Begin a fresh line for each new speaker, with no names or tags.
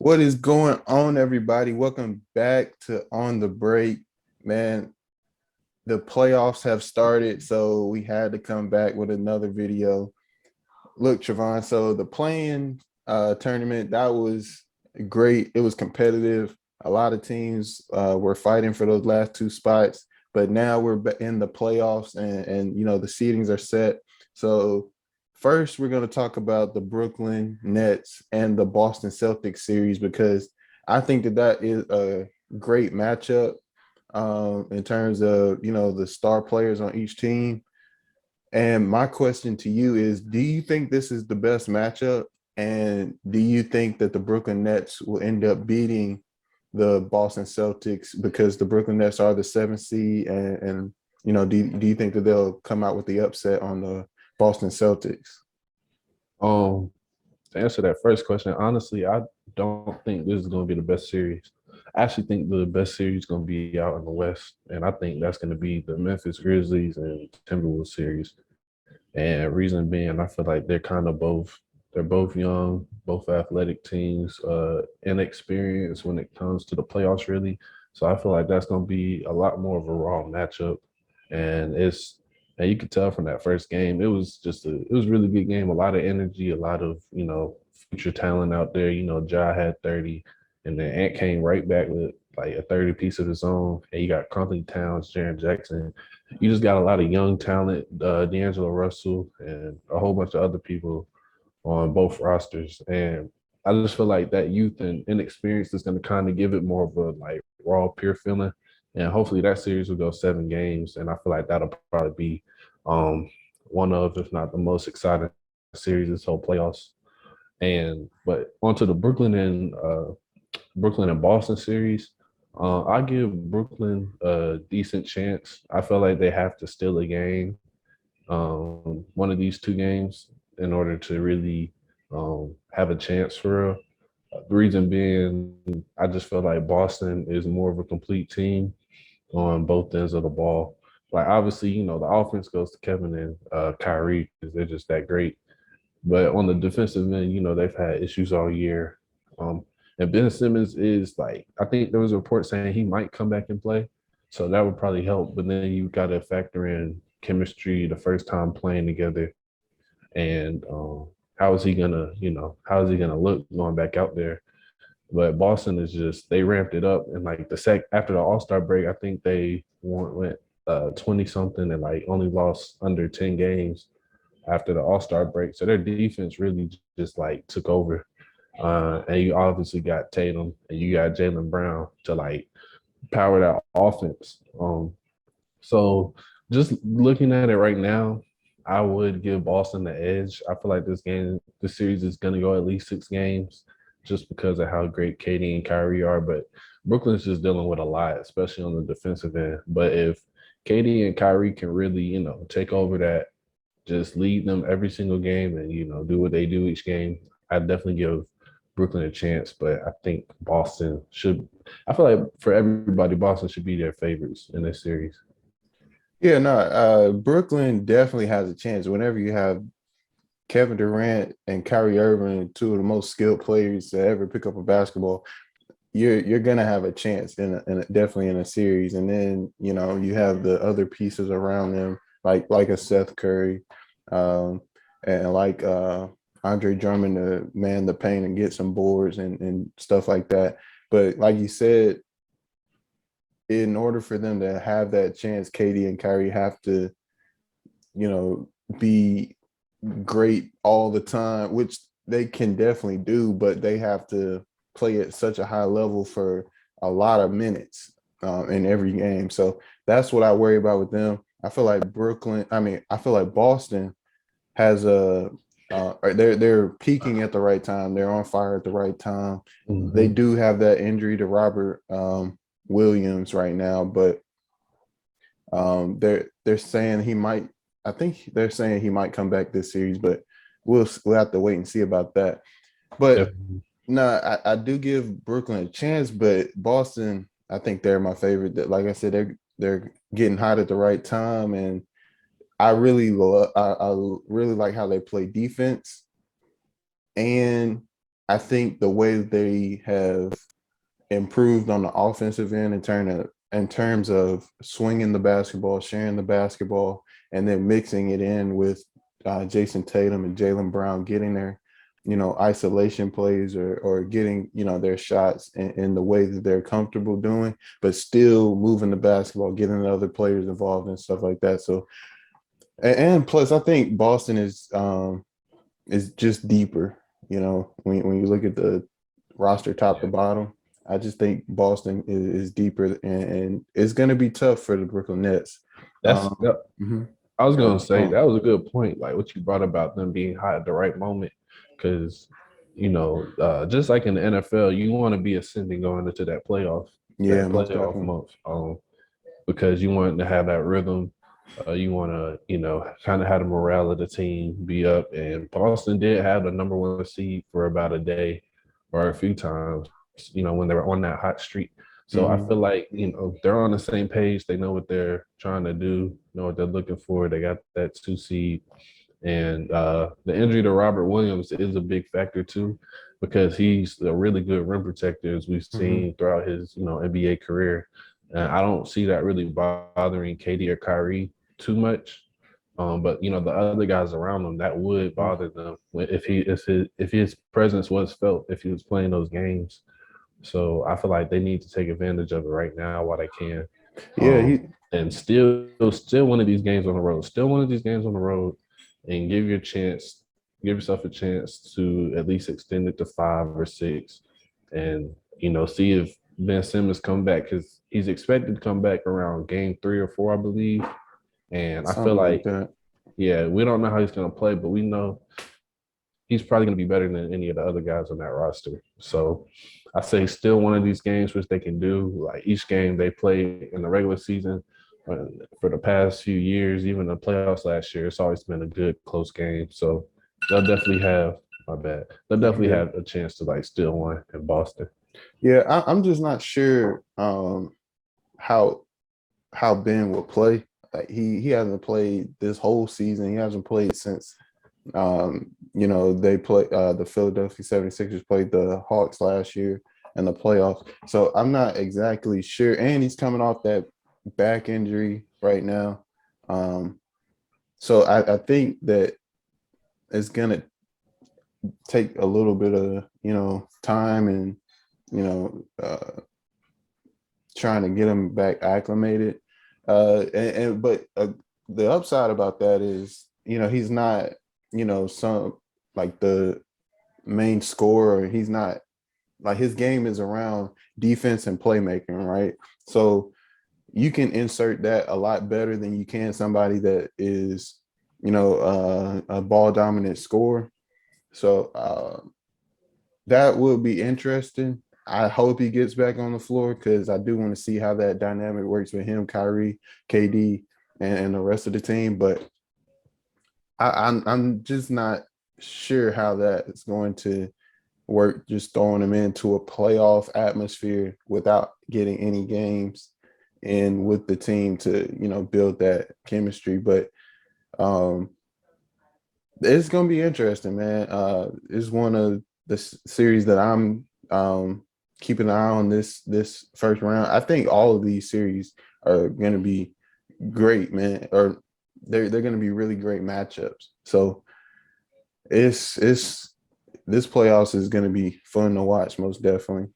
What is going on, everybody? Welcome back to On the Break. Man, the playoffs have started, so we had to come back with another video. Look, Trevon, so the playing tournament, that was great. It was competitive. A lot of teams were fighting for those last two spots, but now we're in the playoffs and the seedings are set. So first, we're going to talk about the Brooklyn Nets and the Boston Celtics series because I think that is a great matchup in terms of the star players on each team. And my question to you is, do you think this is the best matchup? And do you think that the Brooklyn Nets will end up beating the Boston Celtics because the Brooklyn Nets are the seventh seed? And do you think that they'll come out with the upset on the Boston Celtics?
Um, to answer that first question, honestly, I don't think this is going to be the best series. I actually think the best series is going to be out in the West, and I think that's going to be the Memphis Grizzlies and Timberwolves series. And reason being, I feel like they're both young, both athletic teams, inexperienced when it comes to the playoffs, really. So I feel like that's going to be a lot more of a raw matchup, and and you could tell from that first game, it was a really good game, a lot of energy, a lot of future talent out there. Ja had 30, and then Ant came right back with like a 30 piece of his own, and you got Carlton Towns, Jaren Jackson. You just got a lot of young talent, D'Angelo Russell, and a whole bunch of other people on both rosters. And I just feel like that youth and inexperience is going to kind of give it more of a like raw, pure feeling. And hopefully that series will go 7 games. And I feel like that'll probably be one of, if not the most exciting series this whole playoffs. And but onto the Brooklyn and Boston series. I give Brooklyn a decent chance. I feel like they have to steal a game, one of these 2 games, in order to really have a chance for real. The reason being, I just feel like Boston is more of a complete team on both ends of the ball. Like obviously, the offense goes to Kevin and Kyrie because they're just that great. But on the defensive end, they've had issues all year. Um, and Ben Simmons is like, I think there was a report saying he might come back and play. So that would probably help. But then you got to factor in chemistry, the first time playing together. And how is he gonna look going back out there? But Boston is just they ramped it up and like the sec after the All-Star break, I think they went 20 something and like only lost under 10 games after the All-Star break. So their defense really just like took over. And you obviously got Tatum and you got Jalen Brown to like power that offense. So just looking at it right now, I would give Boston the edge. I feel like this series is going to go at least 6 games just because of how great Katie and Kyrie are. But Brooklyn's just dealing with a lot, especially on the defensive end. But if Katie and Kyrie can really, take over that, just lead them every single game and, do what they do each game, I definitely give Brooklyn a chance. But I think I feel like for everybody, Boston should be their favorites in this series.
Yeah, no, Brooklyn definitely has a chance whenever you have Kevin Durant and Kyrie Irving, two of the most skilled players to ever pick up a basketball. You're gonna have a chance definitely in a series, and then you have the other pieces around them like a Seth Curry, um, and like Andre Drummond to man the paint and get some boards and stuff like that. But like you said, in order for them to have that chance, Katie and Kyrie have to be great all the time, which they can definitely do, but they have to play at such a high level for a lot of minutes in every game. So that's what I worry about with them. I feel like Boston has they're peaking at the right time. They're on fire at the right time. They
Mm-hmm.
do have that injury to Robert Williams right now, but they're saying he might. I think they're saying he might come back this series, but we'll have to wait and see about that. But
Definitely.
no, I do give Brooklyn a chance, but Boston, I think they're my favorite. That, like I said, they're getting hot at the right time, and I really like how they play defense, and I think the way that they have improved on the offensive end in terms of swinging the basketball, sharing the basketball, and then mixing it in with Jason Tatum and Jaylen Brown getting their, isolation plays or getting, their shots in the way that they're comfortable doing, but still moving the basketball, getting the other players involved and stuff like that. So, and plus, I think Boston is just deeper. When you look at the roster top to
Yeah,
bottom, I just think Boston is deeper, and it's going to be tough for the Brooklyn Nets.
that's
Um,
that,
mhm.
I was gonna
Go
say
on.
that was a good point, like what you brought about them being hot at the right moment, because just like in the NFL, you want to be ascending going into
Yeah,
that
most
playoff
definitely.
month, because you want to have that rhythm. You want to, kind of have the morale of the team be up. And Boston did have the number one seed for about a day or a few times, when they were on that hot streak. So I
Hmm.
feel like, they're on the same page. They know what they're trying to do, know what they're looking for. They got that two seed. And the injury to Robert Williams is a big factor too, because he's a really good rim protector, as we've
Hmm.
seen throughout his NBA career. And I don't see that really bothering KD or Kyrie too much. But the other guys around him, that would bother them if his presence was felt if he was playing those games. So I feel like they need to take advantage of it right now while they can.
Yeah,
And still one of these games on the road, still one of these games on the road, and give yourself a chance to at least extend it to 5 or 6, and see if Ben Simmons come back, because he's expected to come back around game 3 or 4, I believe. And I feel
something like
like,
that.
yeah, we don't know how he's going to play, but we know he's probably going to be better than any of the other guys on that roster. So I say still one of these games which they can do. Like each game they play in the regular season, for the past few years, even the playoffs last year, it's always been a good close game. So they'll definitely have my bad. They'll definitely
Yeah,
have a chance to like steal one in Boston.
yeah. I'm just not sure how Ben will play. Like he hasn't played this whole season. He hasn't played since they play the Philadelphia 76ers played the Hawks last year in the playoffs. So I'm not exactly sure. And he's coming off that back injury right now. Um, so I think that it's gonna take a little bit of, time and, you know, trying to get him back acclimated. But the upside about that is, he's not, some like the main scorer. He's not like his game is around defense and playmaking, right? So you can insert that a lot better than you can somebody that is, a ball dominant scorer. So that would be interesting. I hope he gets back on the floor because I do want to see how that dynamic works with him, Kyrie, KD, and the rest of the team. But I'm just not sure how that is going to work. Just throwing him into a playoff atmosphere without getting any games and with the team to build that chemistry. But um, it's gonna be interesting, man. It's one of the series that I'm keeping an eye on this first round. I think all of these series are gonna be great, man. Or they're gonna be really great matchups. So it's this playoffs is gonna be fun to watch, most definitely.